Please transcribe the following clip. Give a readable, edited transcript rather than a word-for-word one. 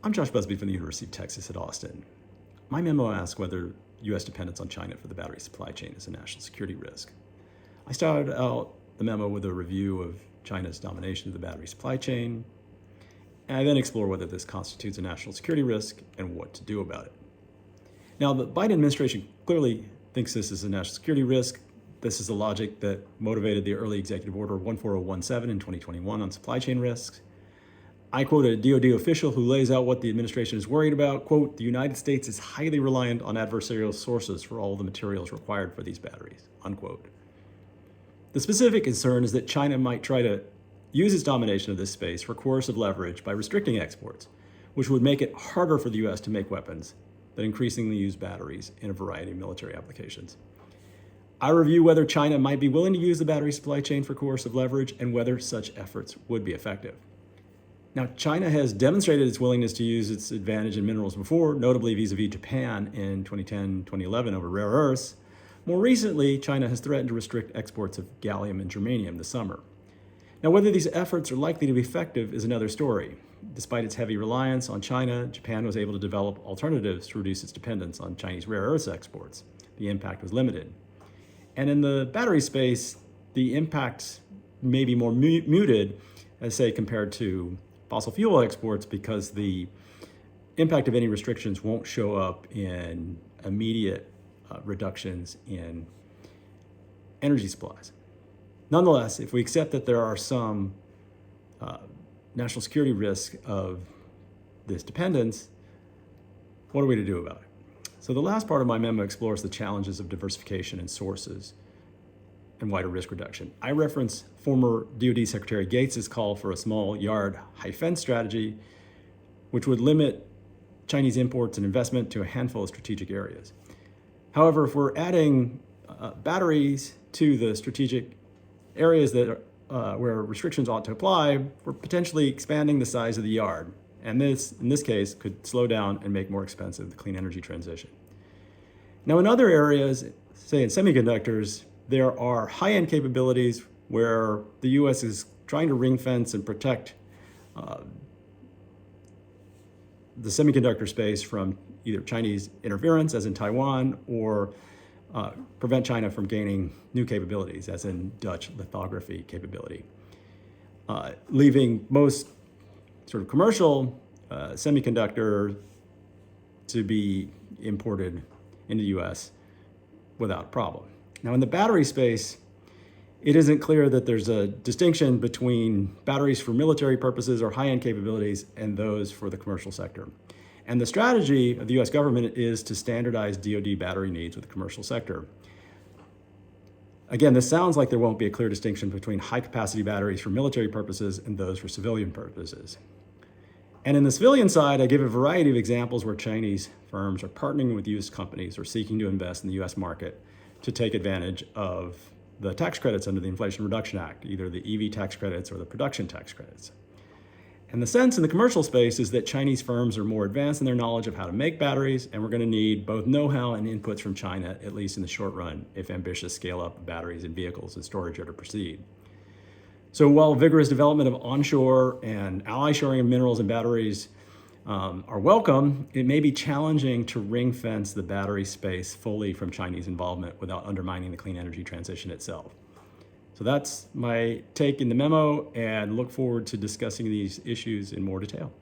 I'm Josh Busby from the University of Texas at Austin. My memo asks whether U.S. dependence on China for the battery supply chain is a national security risk. I started out the memo with a review of China's domination of the battery supply chain, and I then explore whether this constitutes a national security risk and what to do about it. Now, the Biden administration clearly thinks this is a national security risk. This is the logic that motivated the early executive order 14017 in 2021 on supply chain risks. I quote a DoD official who lays out what the administration is worried about. Quote, the United States is highly reliant on adversarial sources for all the materials required for these batteries, unquote. The specific concern is that China might try to use its domination of this space for coercive leverage by restricting exports, which would make it harder for the U.S. to make weapons that increasingly use batteries in a variety of military applications. I review whether China might be willing to use the battery supply chain for coercive leverage and whether such efforts would be effective. Now, China has demonstrated its willingness to use its advantage in minerals before, notably vis-a-vis Japan in 2010-2011 over rare earths. More recently, China has threatened to restrict exports of gallium and germanium this summer. Now, whether these efforts are likely to be effective is another story. Despite its heavy reliance on China, Japan was able to develop alternatives to reduce its dependence on Chinese rare earths exports. The impact was limited. And in the battery space, the impact may be more muted, as say, compared to fossil fuel exports, because the impact of any restrictions won't show up in immediate reductions in energy supplies. Nonetheless, if we accept that there are some national security risk of this dependence, what are we to do about it? So the last part of my memo explores the challenges of diversification in sources and wider risk reduction. I reference former DoD Secretary Gates' call for a small yard, high fence strategy, which would limit Chinese imports and investment to a handful of strategic areas. However, if we're adding batteries to the strategic areas that where restrictions ought to apply, we're potentially expanding the size of the yard. And this, in this case, could slow down and make more expensive the clean energy transition. Now, in other areas, say in semiconductors, there are high-end capabilities where the U.S. is trying to ring fence and protect the semiconductor space from either Chinese interference, as in Taiwan, or prevent China from gaining new capabilities, as in Dutch lithography capability, leaving most sort of commercial semiconductor to be imported into the U.S. without problem. Now, in the battery space, it isn't clear that there's a distinction between batteries for military purposes or high-end capabilities and those for the commercial sector. And the strategy of the U.S. government is to standardize DoD battery needs with the commercial sector. Again, this sounds like there won't be a clear distinction between high-capacity batteries for military purposes and those for civilian purposes. And in the civilian side, I give a variety of examples where Chinese firms are partnering with U.S. companies or seeking to invest in the U.S. market to take advantage of the tax credits under the Inflation Reduction Act, either the EV tax credits or the production tax credits. And the sense in the commercial space is that Chinese firms are more advanced in their knowledge of how to make batteries, and we're going to need both know-how and inputs from China, at least in the short run, if ambitious scale-up of batteries in vehicles and storage are to proceed. So while vigorous development of onshore and ally shoring of minerals and batteries are welcome, it may be challenging to ring fence the battery space fully from Chinese involvement without undermining the clean energy transition itself. So that's my take in the memo, and look forward to discussing these issues in more detail.